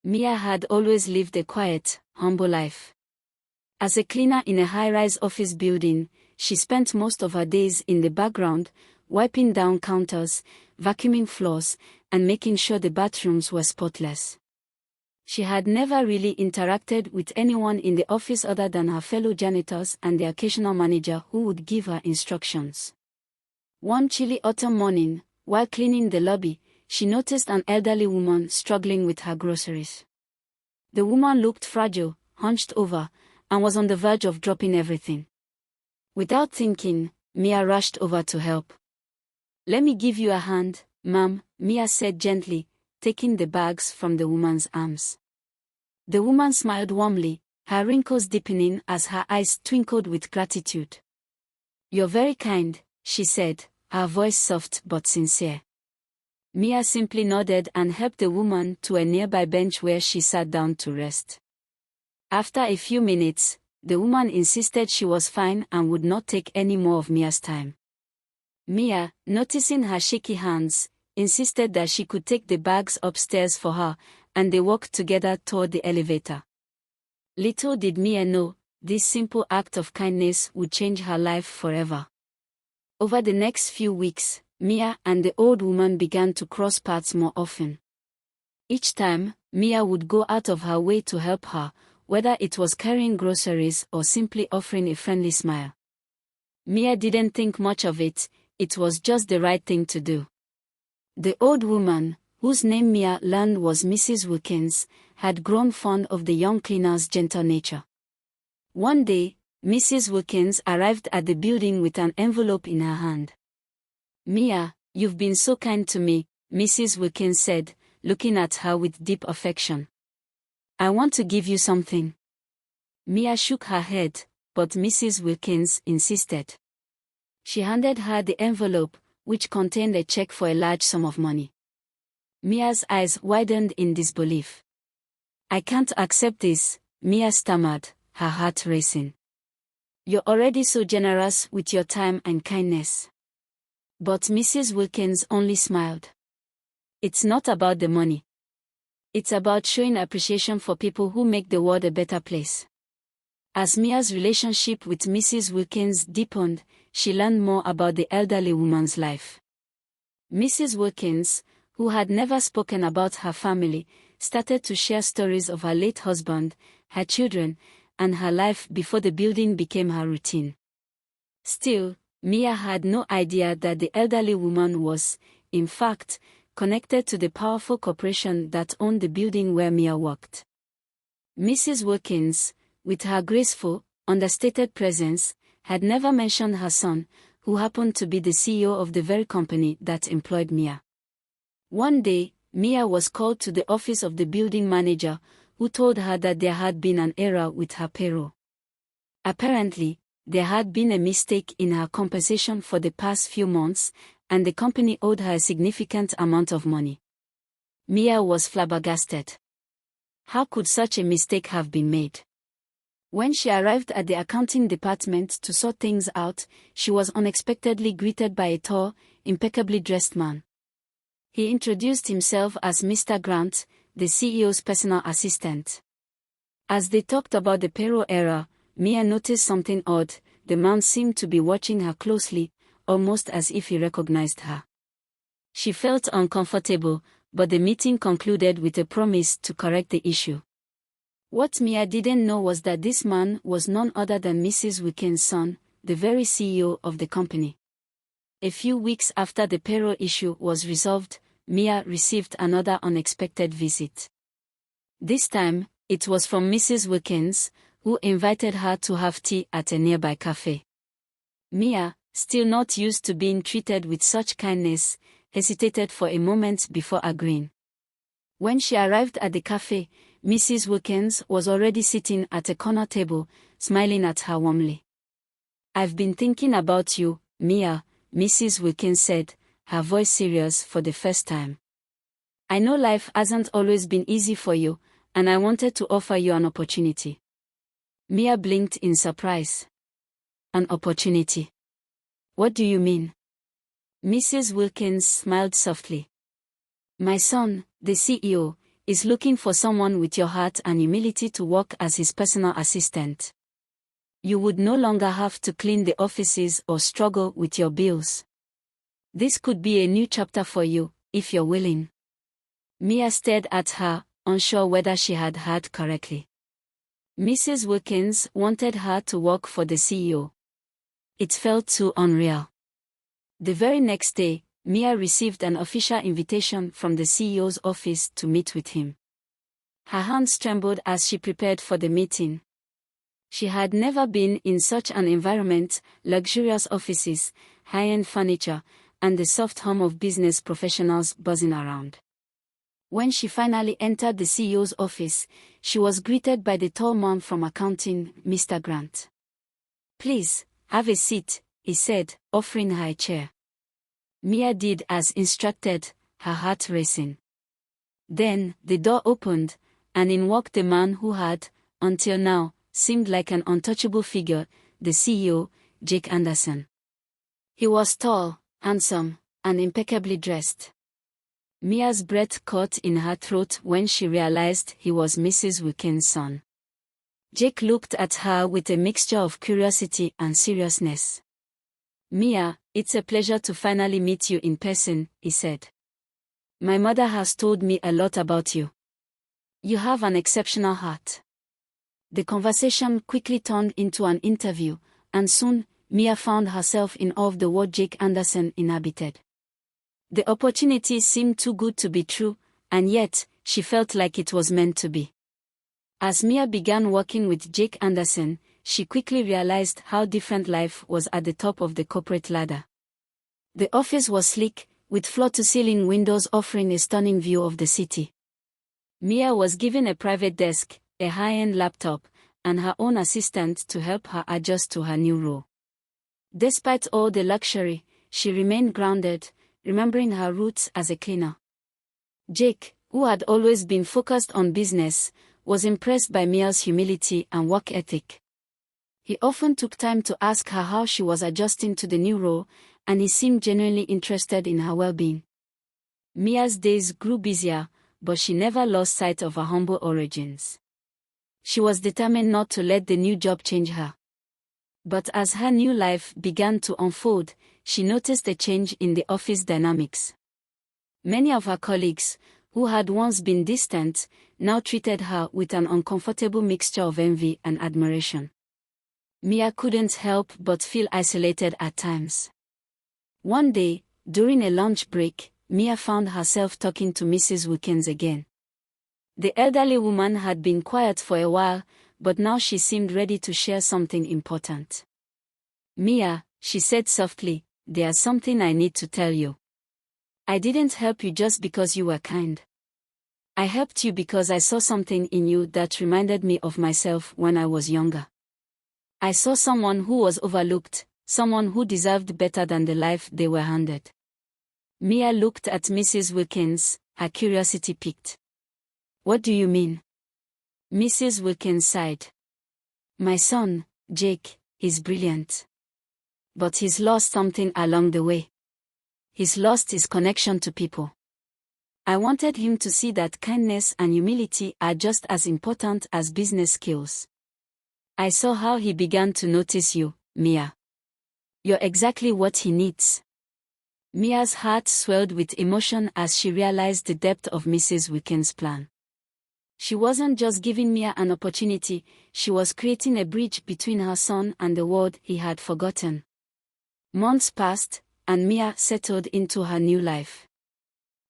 Mia had always lived a quiet, humble life. As a cleaner in a high-rise office building, she spent most of her days in the background, wiping down counters, vacuuming floors, and making sure the bathrooms were spotless. She had never really interacted with anyone in the office other than her fellow janitors and the occasional manager who would give her instructions. One chilly autumn morning, while cleaning the lobby, she noticed an elderly woman struggling with her groceries. The woman looked fragile, hunched over, and was on the verge of dropping everything. Without thinking, Mia rushed over to help. "Let me give you a hand, ma'am," Mia said gently, taking the bags from the woman's arms. The woman smiled warmly, her wrinkles deepening as her eyes twinkled with gratitude. "You're very kind," she said, her voice soft but sincere. Mia simply nodded and helped the woman to a nearby bench where she sat down to rest. After a few minutes, the woman insisted she was fine and would not take any more of Mia's time. Mia, noticing her shaky hands, insisted that she could take the bags upstairs for her, and they walked together toward the elevator. Little did Mia know, this simple act of kindness would change her life forever. Over the next few weeks, Mia and the old woman began to cross paths more often. Each time, Mia would go out of her way to help her, whether it was carrying groceries or simply offering a friendly smile. Mia didn't think much of it, it was just the right thing to do. The old woman, whose name Mia learned was Mrs. Wilkins, had grown fond of the young cleaner's gentle nature. One day, Mrs. Wilkins arrived at the building with an envelope in her hand. "Mia, you've been so kind to me," Mrs. Wilkins said, looking at her with deep affection. "I want to give you something." Mia shook her head, but Mrs. Wilkins insisted. She handed her the envelope, which contained a check for a large sum of money. Mia's eyes widened in disbelief. "I can't accept this," Mia stammered, her heart racing. "You're already so generous with your time and kindness." But Mrs. Wilkins only smiled. "It's not about the money. It's about showing appreciation for people who make the world a better place." As Mia's relationship with Mrs. Wilkins deepened, she learned more about the elderly woman's life. Mrs. Wilkins, who had never spoken about her family, started to share stories of her late husband, her children, and her life before the building became her routine. Still, Mia had no idea that the elderly woman was, in fact, connected to the powerful corporation that owned the building where Mia worked. Mrs. Wilkins, with her graceful, understated presence, had never mentioned her son, who happened to be the CEO of the very company that employed Mia. One day, Mia was called to the office of the building manager, who told her that there had been an error with her payroll. Apparently, there had been a mistake in her compensation for the past few months, and the company owed her a significant amount of money. Mia was flabbergasted. How could such a mistake have been made? When she arrived at the accounting department to sort things out, she was unexpectedly greeted by a tall, impeccably dressed man. He introduced himself as Mr. Grant, the CEO's personal assistant. As they talked about the payroll error, Mia noticed something odd. The man seemed to be watching her closely, almost as if he recognized her. She felt uncomfortable, but the meeting concluded with a promise to correct the issue. What Mia didn't know was that this man was none other than Mrs. Wilkins' son, the very CEO of the company. A few weeks after the payroll issue was resolved, Mia received another unexpected visit. This time, it was from Mrs. Wilkins, who invited her to have tea at a nearby cafe. Mia, still not used to being treated with such kindness, hesitated for a moment before agreeing. When she arrived at the cafe, Mrs. Wilkins was already sitting at a corner table, smiling at her warmly. "I've been thinking about you, Mia," Mrs. Wilkins said, her voice serious for the first time. "I know life hasn't always been easy for you, and I wanted to offer you an opportunity." Mia blinked in surprise. "An opportunity? What do you mean?" Mrs. Wilkins smiled softly. "My son, the CEO, is looking for someone with your heart and humility to work as his personal assistant. You would no longer have to clean the offices or struggle with your bills. This could be a new chapter for you, if you're willing. Mia stared at her, unsure whether she had heard correctly. Mrs. Wilkins wanted her to work for the CEO. It felt too unreal. The very next day, Mia received an official invitation from the CEO's office to meet with him. Her hands trembled as she prepared for the meeting. She had never been in such an environment: luxurious offices, high-end furniture, and the soft hum of business professionals buzzing around. When she finally entered the CEO's office, she was greeted by the tall man from accounting, Mr. Grant. "Please, have a seat," he said, offering her a chair. Mia did as instructed, her heart racing. Then, the door opened, and in walked the man who had, until now, seemed like an untouchable figure, the CEO, Jake Anderson. He was tall, handsome, and impeccably dressed. Mia's breath caught in her throat when she realized he was Mrs. Wilkins' son. Jake looked at her with a mixture of curiosity and seriousness. "Mia, it's a pleasure to finally meet you in person," he said. "My mother has told me a lot about you. You have an exceptional heart." The conversation quickly turned into an interview, and soon, Mia found herself in awe of the world Jake Anderson inhabited. The opportunity seemed too good to be true, and yet, she felt like it was meant to be. As Mia began working with Jake Anderson, she quickly realized how different life was at the top of the corporate ladder. The office was sleek, with floor-to-ceiling windows offering a stunning view of the city. Mia was given a private desk, a high-end laptop, and her own assistant to help her adjust to her new role. Despite all the luxury, she remained grounded, remembering her roots as a cleaner. Jake, who had always been focused on business, was impressed by Mia's humility and work ethic. He often took time to ask her how she was adjusting to the new role, and he seemed genuinely interested in her well-being. Mia's days grew busier, but she never lost sight of her humble origins. She was determined not to let the new job change her. But as her new life began to unfold, she noticed a change in the office dynamics. Many of her colleagues, who had once been distant, now treated her with an uncomfortable mixture of envy and admiration. Mia couldn't help but feel isolated at times. One day, during a lunch break, Mia found herself talking to Mrs. Wilkins again. The elderly woman had been quiet for a while, but now she seemed ready to share something important. "Mia," she said softly, "there's something I need to tell you. I didn't help you just because you were kind. I helped you because I saw something in you that reminded me of myself when I was younger. I saw someone who was overlooked, someone who deserved better than the life they were handed." Mia looked at Mrs. Wilkins, her curiosity piqued. "What do you mean?" Mrs. Wilkins sighed. "My son, Jake, he's brilliant. But he's lost something along the way. He's lost his connection to people. I wanted him to see that kindness and humility are just as important as business skills. I saw how he began to notice you, Mia. You're exactly what he needs." Mia's heart swelled with emotion as she realized the depth of Mrs. Wilkins' plan. She wasn't just giving Mia an opportunity, she was creating a bridge between her son and the world he had forgotten. Months passed, and Mia settled into her new life.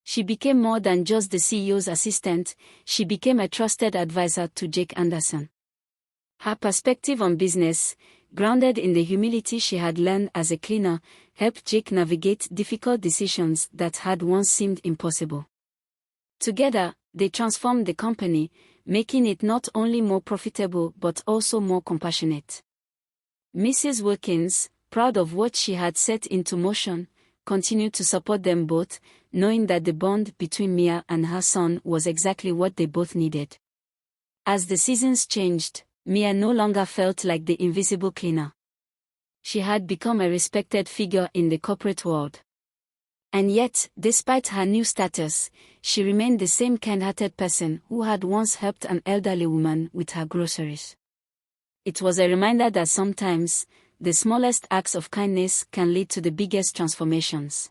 She became more than just the CEO's assistant, she became a trusted advisor to Jake Anderson. Her perspective on business, grounded in the humility she had learned as a cleaner, helped Jake navigate difficult decisions that had once seemed impossible. Together, they transformed the company, making it not only more profitable but also more compassionate. Mrs. Wilkins, proud of what she had set into motion, continued to support them both, knowing that the bond between Mia and her son was exactly what they both needed. As the seasons changed, Mia no longer felt like the invisible cleaner. She had become a respected figure in the corporate world. And yet, despite her new status, she remained the same kind-hearted person who had once helped an elderly woman with her groceries. It was a reminder that sometimes, the smallest acts of kindness can lead to the biggest transformations.